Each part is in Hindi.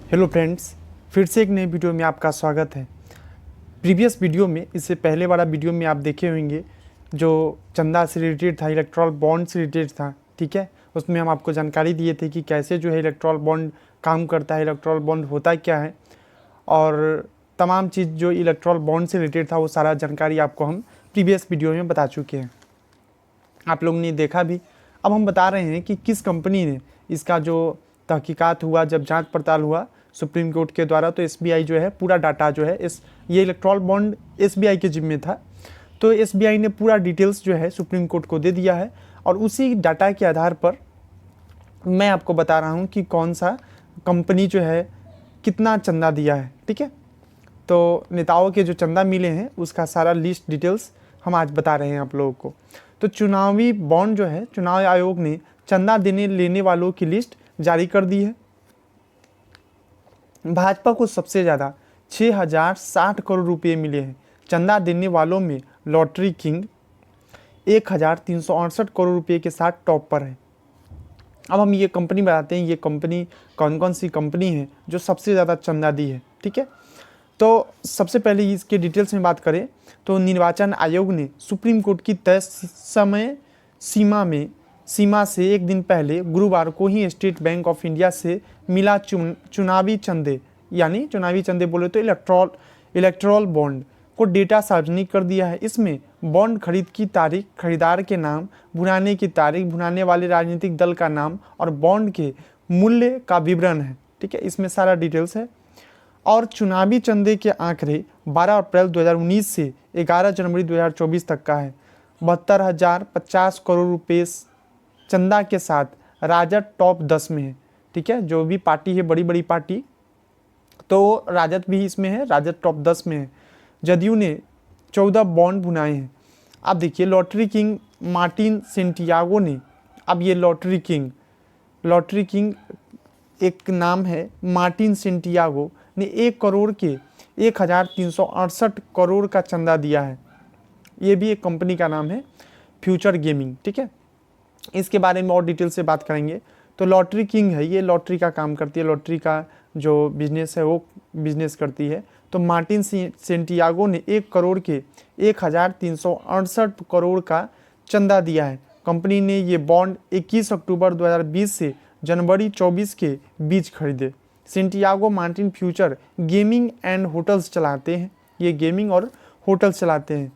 हेलो फ्रेंड्स, फिर से एक नई वीडियो में आपका स्वागत है। प्रीवियस वीडियो में, इससे पहले वाला वीडियो में आप देखे होंगे जो चंदा से रिलेटेड था, इलेक्ट्रल बॉन्ड से रिलेटेड था। ठीक है, उसमें हम आपको जानकारी दिए थे कि कैसे जो है इलेक्ट्रल बॉन्ड काम करता है, इलेक्ट्रल बॉन्ड होता क्या है, और तमाम चीज़ जो इलेक्ट्रल बॉन्ड से रिलेटेड था वो सारा जानकारी आपको हम प्रीवियस वीडियो में बता चुके हैं। आप लोगों ने देखा भी। अब हम बता रहे हैं कि किस कंपनी ने इसका जो तहकीकात हुआ, जब जांच पड़ताल हुआ सुप्रीम कोर्ट के द्वारा, तो एसबीआई जो है पूरा डाटा जो है ये इलेक्ट्रल बॉन्ड एसबीआई के जिम्मे था। तो एसबीआई ने पूरा डिटेल्स जो है सुप्रीम कोर्ट को दे दिया है, और उसी डाटा के आधार पर मैं आपको बता रहा हूँ कि कौन सा कंपनी जो है कितना चंदा दिया है। ठीक है, तो नेताओं के जो चंदा मिले हैं उसका सारा लिस्ट डिटेल्स हम आज बता रहे हैं आप लोगों को। तो चुनावी बॉन्ड जो है, चुनाव आयोग ने चंदा देने लेने वालों की लिस्ट जारी कर दी है। भाजपा को सबसे ज़्यादा 6060 करोड़ रुपए मिले हैं। चंदा देने वालों में लॉटरी किंग 1368 करोड़ रुपए के साथ टॉप पर है। अब हम ये कंपनी बताते हैं, ये कंपनी कौन कौन सी कंपनी है जो सबसे ज़्यादा चंदा दी है। ठीक है, तो सबसे पहले इसके डिटेल्स में बात करें तो निर्वाचन आयोग ने सुप्रीम कोर्ट की तय समय सीमा से एक दिन पहले गुरुवार को ही स्टेट बैंक ऑफ इंडिया से मिला चुनावी चंदे, यानी चुनावी चंदे बोले तो इलेक्ट्रल बॉन्ड को डेटा सार्वजनिक कर दिया है। इसमें बॉन्ड खरीद की तारीख, खरीदार के नाम, भुनाने की तारीख, भुनाने वाले राजनीतिक दल का नाम और बॉन्ड के मूल्य का विवरण है। ठीक है, इसमें सारा डिटेल्स है। और चुनावी चंदे के आंकड़े 12 अप्रैल 2019 से 11 जनवरी 2024 तक का है। 72,050 करोड़ रुपए चंदा के साथ राजद टॉप 10 में है। ठीक है, जो भी पार्टी है, बड़ी बड़ी पार्टी, तो राजद भी इसमें है, राजद टॉप 10 में है। जदयू ने 14 बॉन्ड भुनाए हैं। अब देखिए, लॉटरी किंग मार्टिन सेंटियागो ने, अब ये लॉटरी किंग एक नाम है, मार्टिन सेंटियागो ने 1 करोड़ के 1368 करोड़ का चंदा दिया है। ये भी एक कंपनी का नाम है, फ्यूचर गेमिंग। ठीक है, इसके बारे में और डिटेल से बात करेंगे। तो लॉटरी किंग है, ये लॉटरी का काम करती है, लॉटरी का जो बिजनेस है वो बिजनेस करती है। तो मार्टिन सेंटियागो ने 1 करोड़ के 1368 करोड़ का चंदा दिया है। कंपनी ने ये बॉन्ड 21 अक्टूबर 2020 से जनवरी 24 के बीच खरीदे। Santiago Martin future gaming and hotels चलाते हैं, ये गेमिंग और होटल्स चलाते हैं।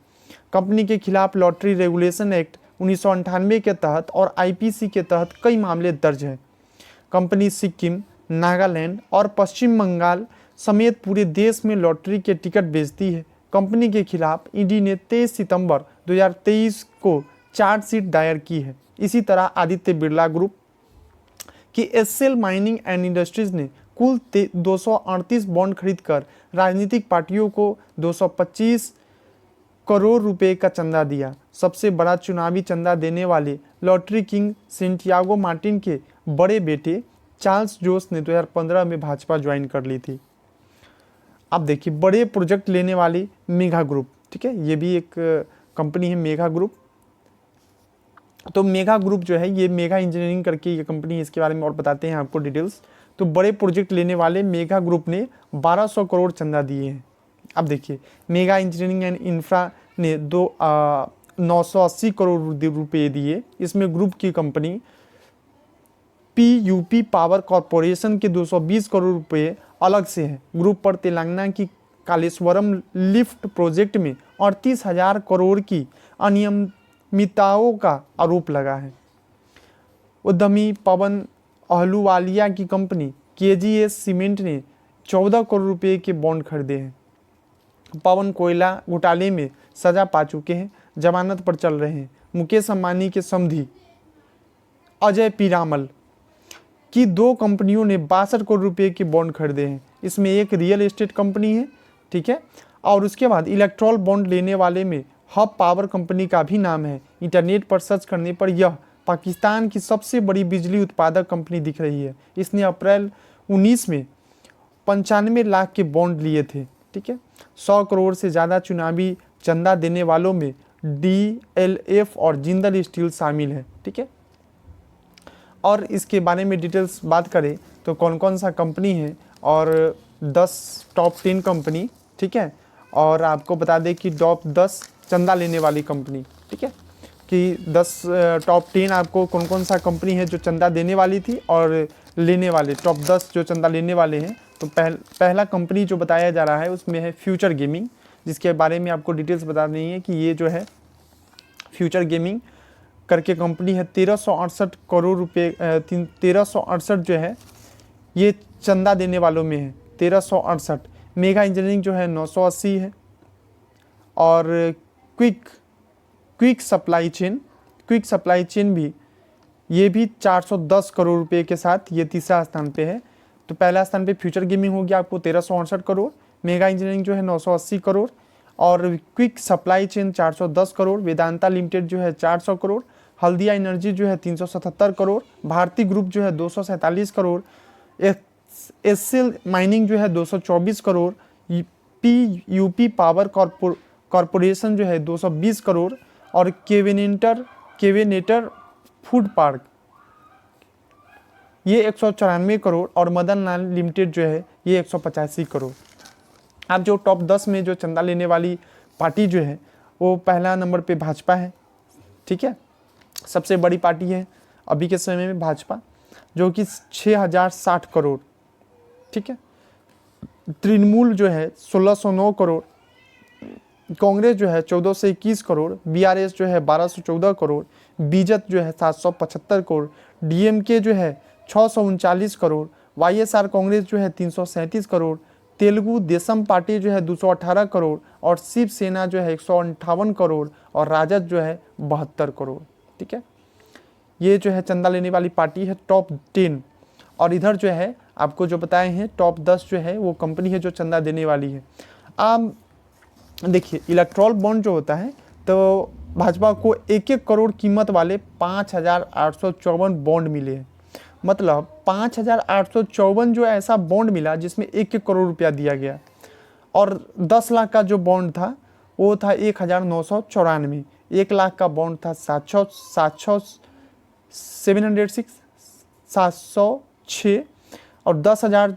कंपनी के खिलाफ लॉटरी रेगुलेशन एक्ट 1998 के तहत और आईपीसी के तहत कई मामले दर्ज हैं। कंपनी सिक्किम, नागालैंड और पश्चिम बंगाल समेत पूरे देश में लॉटरी के टिकट बेचती है। कंपनी के खिलाफ ईडी ने 23 सितंबर 2023 को चार्जशीट दायर की है। इसी तरह आदित्य बिरला ग्रुप की एसएल माइनिंग एंड इंडस्ट्रीज ने कुल 238 बॉन्ड खरीदकर राजनीतिक पार्टियों को 225 करोड़ रुपए का चंदा दिया। सबसे बड़ा चुनावी चंदा देने वाले लॉटरी किंग सेंटियागो मार्टिन के बड़े बेटे चार्ल्स जोस ने 2015 में भाजपा ज्वाइन कर ली थी। अब देखिए, बड़े प्रोजेक्ट लेने वाली मेगा ग्रुप। ठीक है, ये भी एक कंपनी है, मेगा ग्रुप। तो मेगा ग्रुप जो है, ये मेगा इंजीनियरिंग करके ये कंपनी है, इसके बारे में और बताते हैं आपको डिटेल्स। तो बड़े प्रोजेक्ट लेने वाले मेगा ग्रुप ने 1200 करोड़ चंदा दिए हैं। अब देखिए, मेगा इंजीनियरिंग एंड इंफ्रा ने 980 करोड़ रुपए दिए। इसमें ग्रुप की कंपनी पीयूपी पावर कॉरपोरेशन के 220 करोड़ रुपए अलग से हैं। ग्रुप पर तेलंगाना की कालेश्वरम लिफ्ट प्रोजेक्ट में 38,000 करोड़ की अनियमितताओं का आरोप लगा है। उद्यमी पवन अहलूवालिया की कंपनी केजीएस सीमेंट ने 14 करोड़ रुपए के बॉन्ड खरीदे हैं। पवन कोयला घोटाले में सजा पा चुके हैं, जमानत पर चल रहे हैं। मुकेश अंबानी के समधी अजय पीरामल की 2 कंपनियों ने 62 करोड़ रुपए के बॉन्ड खरीदे हैं। इसमें एक रियल एस्टेट कंपनी है, ठीक है, और उसके बाद इलेक्ट्रल बॉन्ड लेने वाले में हब पावर कंपनी का भी नाम है। इंटरनेट पर सर्च करने पर यह पाकिस्तान की सबसे बड़ी बिजली उत्पादक कंपनी दिख रही है। इसने अप्रैल 19 में 95 लाख के बॉन्ड लिए थे। ठीक है, 100 करोड़ से ज़्यादा चुनावी चंदा देने वालों में DLF और जिंदल स्टील शामिल है। ठीक है, और इसके बारे में डिटेल्स बात करें तो कौन कौन सा कंपनी है और 10 टॉप 10 कंपनी, ठीक है। और आपको बता दें कि टॉप 10 चंदा लेने वाली कंपनी, ठीक है, कि 10 टॉप 10 आपको कौन कौन सा कंपनी है जो चंदा देने वाली थी और लेने वाले टॉप 10 जो चंदा लेने वाले हैं। तो पहला कंपनी जो बताया जा रहा है उसमें है फ्यूचर गेमिंग, जिसके बारे में आपको डिटेल्स बता देनी है कि ये जो है फ्यूचर गेमिंग करके कंपनी है, 1368 करोड़ रुपए 1368 जो है ये चंदा देने वालों में है, 1368। मेगा इंजीनियरिंग जो है 980 है। और क्विक सप्लाई चेन भी, ये भी 410 करोड़ रुपए के साथ ये तीसरा स्थान पे है। तो पहला स्थान पे फ्यूचर गेमिंग हो गया आपको 1368 करोड़, मेगा इंजीनियरिंग जो है 980 करोड़, और quick supply chain 410 crore, Vedanta limited जो है 400 करोड़, हल्दिया एनर्जी जो है 377 करोड़, भारती ग्रुप जो है 247 करोड़, एसएल माइनिंग जो है 224 करोड़, यूपी पावर कॉरपोरेशन जो है 220 करोड़, और केवेनेटर फूड पार्क ये 194 करोड़, और मदन लाल लिमिटेड जो है ये 185 करोड़। अब जो टॉप 10 में जो चंदा लेने वाली पार्टी जो है वो पहला नंबर पे भाजपा है, ठीक है, सबसे बड़ी पार्टी है अभी के समय में भाजपा, जो कि 6060 करोड़, ठीक है। तृणमूल जो है 1609 करोड़, कांग्रेस जो है 1421 करोड़, बीआरएस जो है 1214 करोड़, बीजेपी जो है 775 करोड़, डीएमके जो है 639 करोड़, वाईएसआर कांग्रेस जो है 337 करोड़, तेलुगु देशम पार्टी जो है 218 करोड़, और शिवसेना जो है 158 करोड़, और राजद जो है 72 करोड़, ठीक है। ये जो है चंदा लेने वाली पार्टी है टॉप 10। और इधर जो है आपको जो बताए हैं टॉप 10 जो है वो कंपनी है जो चंदा देने वाली है। देखिए इलेक्ट्रॉल बॉन्ड जो होता है तो भाजपा को 1-1 करोड़ कीमत वाले 5854 बॉन्ड मिले हैं। मतलब 5854 जो ऐसा बॉन्ड मिला जिसमें 1-1 करोड़ रुपया दिया गया, और 10 लाख का जो बॉन्ड था वो था 1994, 1 लाख का बॉन्ड था 706, और 10,000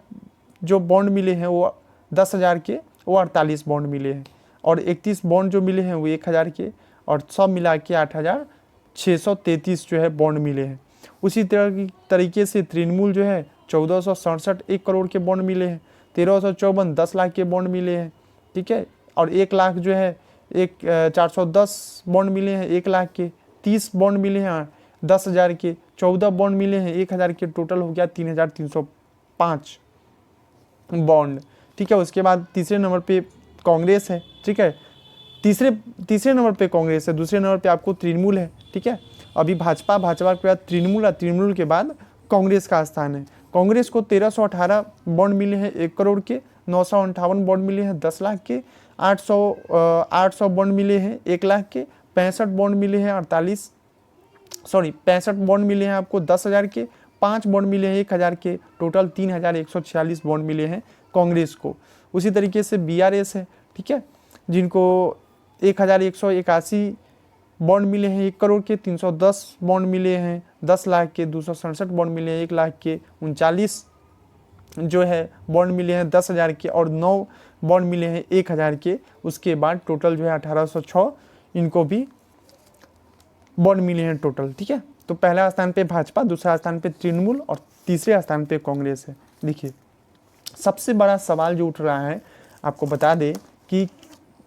जो बॉन्ड मिले हैं वो 10,000 के वो 48 बॉन्ड मिले हैं, और 31 बॉन्ड जो मिले हैं वो 1,000 के, और सब मिला के 8,633 जो है बॉन्ड मिले हैं। उसी तरीके से तृणमूल जो है 1467 1 करोड़ के बॉन्ड मिले हैं, 1354 10 लाख के बॉन्ड मिले हैं, ठीक है, और 1 लाख जो है 410 बॉन्ड मिले हैं 1 लाख के, 30 बॉन्ड मिले हैं 10,000 के, 14 बॉन्ड मिले हैं 1,000 के, टोटल हो गया 3,305 बॉन्ड, ठीक है। उसके बाद तीसरे नंबर पे कांग्रेस है, ठीक है, तीसरे नंबर पे कांग्रेस है, दूसरे नंबर पे आपको तृणमूल है, ठीक है। अभी भाजपा के बाद तृणमूल, और तृणमूल के बाद कांग्रेस का स्थान है। कांग्रेस को 1318 बॉन्ड मिले हैं 1 करोड़ के, 958 बॉन्ड मिले हैं 10 लाख के, 800 बॉन्ड मिले हैं 1 लाख के, 65 बॉन्ड मिले हैं 65 बॉन्ड मिले हैं आपको 10,000 के, 5 बॉन्ड मिले हैं 1,000 के, टोटल 3,146 बॉन्ड मिले हैं कांग्रेस को। उसी तरीके से बीआरएस है, ठीक है, जिनको 1,181 बॉन्ड मिले हैं 1 करोड़ के, 310 बॉन्ड मिले हैं 10 लाख के, 267 बॉन्ड मिले हैं 1 लाख के, 39 जो है बॉन्ड मिले हैं 10,000 के, और 9 बॉन्ड मिले हैं 1,000 के। उसके बाद टोटल जो है 1,806 इनको भी बॉन्ड मिले हैं टोटल, ठीक है। तो पहला स्थान पे भाजपा, दूसरा स्थान पे तृणमूल, और तीसरे स्थान पे कांग्रेस है। देखिए सबसे बड़ा सवाल जो उठ रहा है, आपको बता दें कि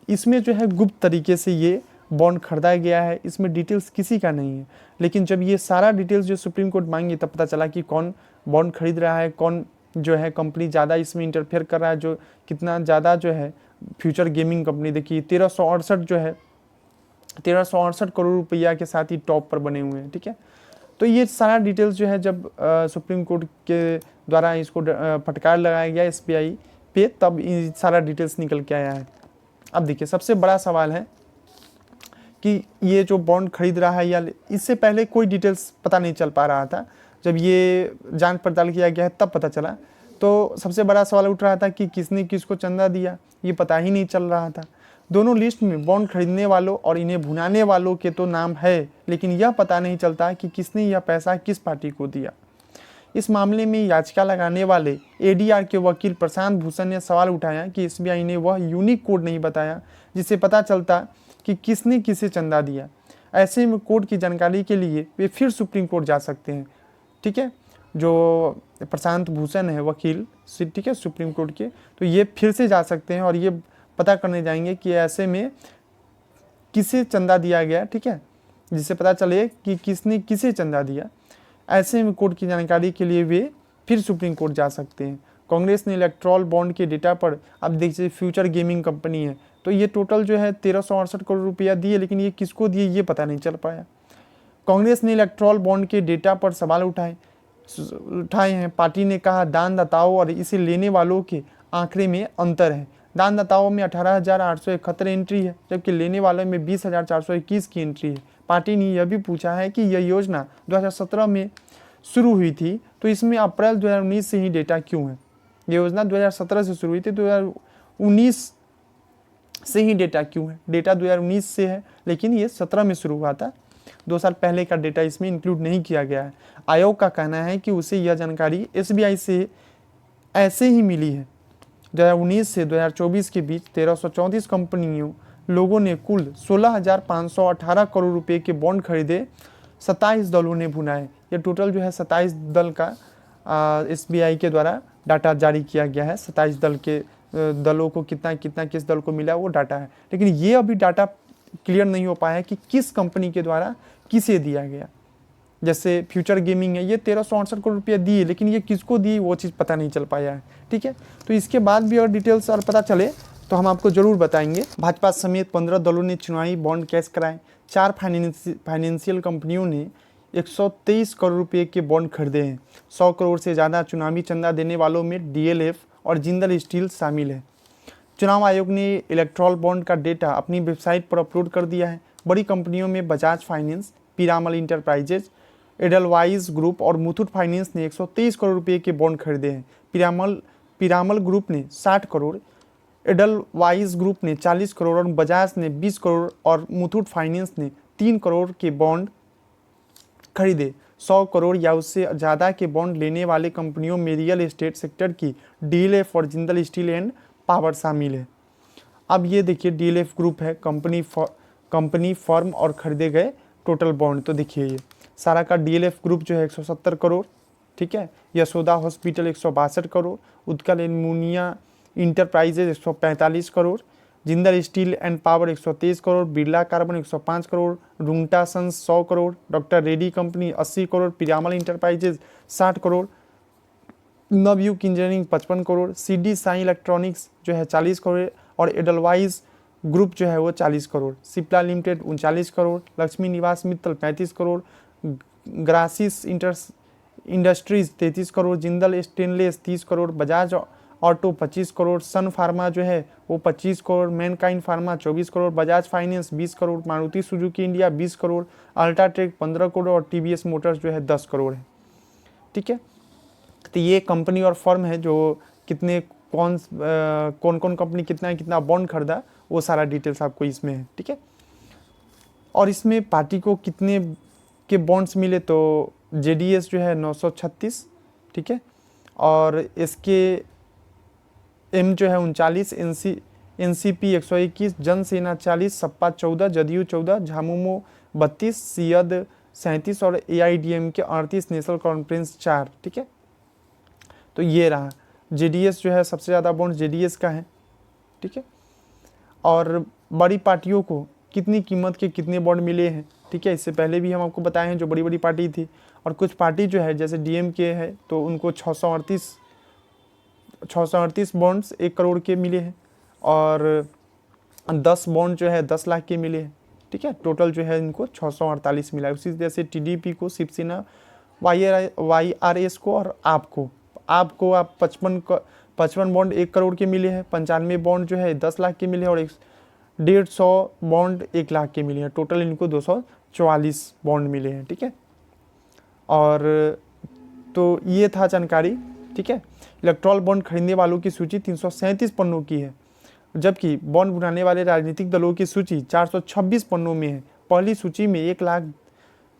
इसमें जो है गुप्त तरीके से ये बॉन्ड खरीदा गया है, इसमें डिटेल्स किसी का नहीं है। लेकिन जब ये सारा डिटेल्स जो सुप्रीम कोर्ट मांगी तब पता चला कि कौन बॉन्ड खरीद रहा है, कौन जो है कंपनी ज़्यादा इसमें इंटरफेयर कर रहा है, जो कितना ज़्यादा जो है फ्यूचर गेमिंग कंपनी। देखिए 1368 जो है 1368 करोड़ रुपया के साथ ही टॉप पर बने हुए हैं, ठीक है। तो ये सारा डिटेल्स जो है जब सुप्रीम कोर्ट के द्वारा इसको फटकार लगाया गया एसबीआई पे, तब ये सारा डिटेल्स निकल के आया है। अब देखिए सबसे बड़ा सवाल है कि ये जो बॉन्ड खरीद रहा है, या इससे पहले कोई डिटेल्स पता नहीं चल पा रहा था, जब ये जांच पड़ताल किया गया है तब पता चला। तो सबसे बड़ा सवाल उठ रहा था कि किसने किसको चंदा दिया, ये पता ही नहीं चल रहा था। दोनों लिस्ट में बॉन्ड खरीदने वालों और इन्हें भुनाने वालों के तो नाम है, लेकिन यह पता नहीं चलता कि किसने यह पैसा किस पार्टी को दिया। इस मामले में याचिका लगाने वाले एडीआर के वकील प्रशांत भूषण ने सवाल उठाया कि एसबीआई ने वह यूनिक कोड नहीं बताया जिससे पता चलता कि किसने किसे चंदा दिया। ऐसे में कोड की जानकारी के लिए वे फिर सुप्रीम कोर्ट जा सकते हैं। ठीक है, जो प्रशांत भूषण है वकील, ठीक है, सुप्रीम कोर्ट के, तो ये फिर से जा सकते हैं और ये पता करने जाएंगे कि ऐसे में किसे चंदा दिया गया। ठीक है, जिससे पता चले कि किसने किसे चंदा दिया। ऐसे में कोर्ट की जानकारी के लिए वे फिर सुप्रीम कोर्ट जा सकते हैं। कांग्रेस ने इलेक्ट्रॉल बॉन्ड के डेटा पर, अब देखिए फ्यूचर गेमिंग कंपनी है, तो ये टोटल जो है 1368 करोड़ रुपया दिए, लेकिन ये किसको दिए ये पता नहीं चल पाया। कांग्रेस ने इलेक्ट्रॉल बॉन्ड के डेटा पर सवाल उठाए हैं। पार्टी ने कहा दानदाताओं और इसे लेने वालों के आंकड़े में अंतर है। दानदाताओं में 18,871 एंट्री है, जबकि लेने वालों में 20,421 की एंट्री है। पार्टी ने यह भी पूछा है कि यह योजना 2017 में शुरू हुई थी, तो इसमें अप्रैल 2019 से ही डेटा क्यों है। ये योजना 2017 से शुरू हुई थी, 2019 से ही डेटा क्यों है। डेटा 2019 से है, लेकिन ये 17 में शुरू हुआ था, 2 साल पहले का डेटा इसमें इंक्लूड नहीं किया गया है। आयोग का कहना है कि उसे यह जानकारी एसबीआई से ऐसे ही मिली है। 2019 से 2024 के बीच 1334 कंपनियों लोगों ने कुल 16,518 करोड़ रुपए के बॉन्ड खरीदे, 27 दलों ने भुनाए। ये टोटल जो है 27 दल का एसबीआई के द्वारा डाटा जारी किया गया है। 27 दलों को कितना किस दल को मिला वो डाटा है, लेकिन ये अभी डाटा क्लियर नहीं हो पाया है कि किस कंपनी के द्वारा किसे दिया गया। जैसे फ्यूचर गेमिंग है, ये 1368 करोड़ रुपया दिए, लेकिन ये किसको दिए वो चीज़ पता नहीं चल पाया है। ठीक है, तो इसके बाद भी अगर डिटेल्स और पता चले तो हम आपको जरूर बताएंगे। भाजपा समेत 15 दलों ने चुनावी बॉन्ड कैश कराए। 4 फाइनेंशियल कंपनियों ने 123 करोड़ रुपए के बॉन्ड खरीदे हैं। 100 करोड़ से ज़्यादा चुनावी चंदा देने वालों में डीएलएफ और जिंदल स्टील शामिल है। चुनाव आयोग ने इलेक्ट्रॉल बॉन्ड का डेटा अपनी वेबसाइट पर अपलोड कर दिया है। बड़ी कंपनियों में Bajaj finance, Piramal enterprises, Edelweiss group और मुथूट फाइनेंस ने 123 करोड़ रुपए के बॉन्ड खरीदे हैं। पीरामल ग्रुप ने 60 करोड़, एडलवाइज ग्रुप ने 40 करोड़ और बजाज ने 20 करोड़ और मुथूट फाइनेंस ने 3 करोड़ के बॉन्ड खरीदे। 100 करोड़ या उससे ज़्यादा के बॉन्ड लेने वाले कंपनियों में रियल एस्टेट सेक्टर की डीएलएफ और जिंदल स्टील एंड पावर शामिल है। अब ये देखिए डीएलएफ ग्रुप है, कंपनी फर्म और खरीदे गए टोटल बॉन्ड। तो देखिए ये सारा का डीएलएफ ग्रुप जो है 170 करोड़, ठीक है, Yashoda hospital 162 crore, Utkal aluminium enterprises 145 crore, Jindal steel and power 123 crore, Birla carbon 105 crore, Rungta sons 100 crore, doctor Reddy company 80 crore, Piramal enterprises 60 crore, Navayuga engineering 55 crore, CD Sai electronics जो है 40 करोड़ और एडलवाइज ग्रुप जो है वो 40 crore, Cipla limited 39 crore, Lakshmi Niwas Mittal 35 crore, Grasim industries 33 crore, Jindal stainless 30 crore, Bajaj auto 25 crore, sun pharma जो है वो 25 crore, Mankind pharma 24 crore, Bajaj finance 20 crore, Maruti Suzuki India 20 crore, UltraTech 15 crore और टीवीएस मोटर्स जो है 10 करोड़ है। ठीक है, तो ये कंपनी और फर्म है जो कितने कौन कौन कंपनी कितना बॉन्ड खरीदा वो सारा डिटेल्स आपको इसमें है। ठीक है, और इसमें पार्टी को कितने के बॉन्ड्स मिले तो जेडीएस जो है 936, ठीक है, और इसके एम जो है 39, एनसीपी 121, जनसेना 40, सपा 14, जदयू 14, झामुमो 32, सियद 37 और एआईडीएम के 38, नेशनल कॉन्फ्रेंस 4। ठीक है, तो ये रहा जेडीएस जो है सबसे ज़्यादा बॉन्ड जेडीएस का है। ठीक है, और बड़ी पार्टियों को कितनी कीमत के कितने बॉन्ड मिले हैं, ठीक है, इससे पहले भी हम आपको बताए हैं जो बड़ी बड़ी पार्टी थी। और कुछ पार्टी जो है जैसे डीएमके है तो उनको 638 बॉन्ड्स 1 करोड़ के मिले हैं और 10 बॉन्ड जो है 10 लाख के मिले हैं। ठीक है, टोटल जो है इनको 648 मिला है। उसी तरह से टीडीपी को, शिवसेना, वाईआरएस को और आपको आप 55 बॉन्ड 1 करोड़ के मिले हैं, 95 बॉन्ड जो है 10 लाख के मिले हैं और 150 बॉन्ड 1 लाख के मिले हैं। टोटल इनको 244 बॉन्ड मिले हैं। ठीक है, और तो ये था जानकारी। ठीक है, इलेक्ट्रॉल बॉन्ड खरीदने वालों की सूची 337 पन्नों की है, जबकि बॉन्ड बनाने वाले राजनीतिक दलों की सूची 426 पन्नों में है। पहली सूची में 1 लाख,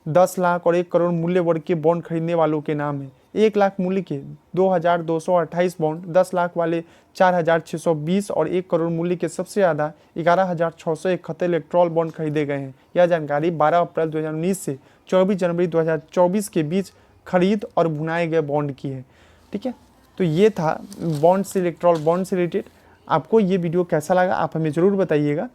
10 लाख और 1 करोड़ मूल्य वर्ग के बॉन्ड खरीदने वालों के नाम है। 1 लाख मूल्य के 2228 बॉन्ड, 10 लाख वाले 4620 और 1 करोड़ मूल्य के सबसे ज़्यादा 11671 इलेक्ट्रॉल बॉन्ड खरीदे गए हैं। यह जानकारी 12 अप्रैल 2019 से 24 जनवरी 2024 के बीच खरीद और भुनाए गए बॉन्ड की है। ठीक है, तो ये था बॉन्ड से, इलेक्ट्रॉल बॉन्ड से रिलेटेड। आपको ये वीडियो कैसा लगा आप हमें ज़रूर बताइएगा।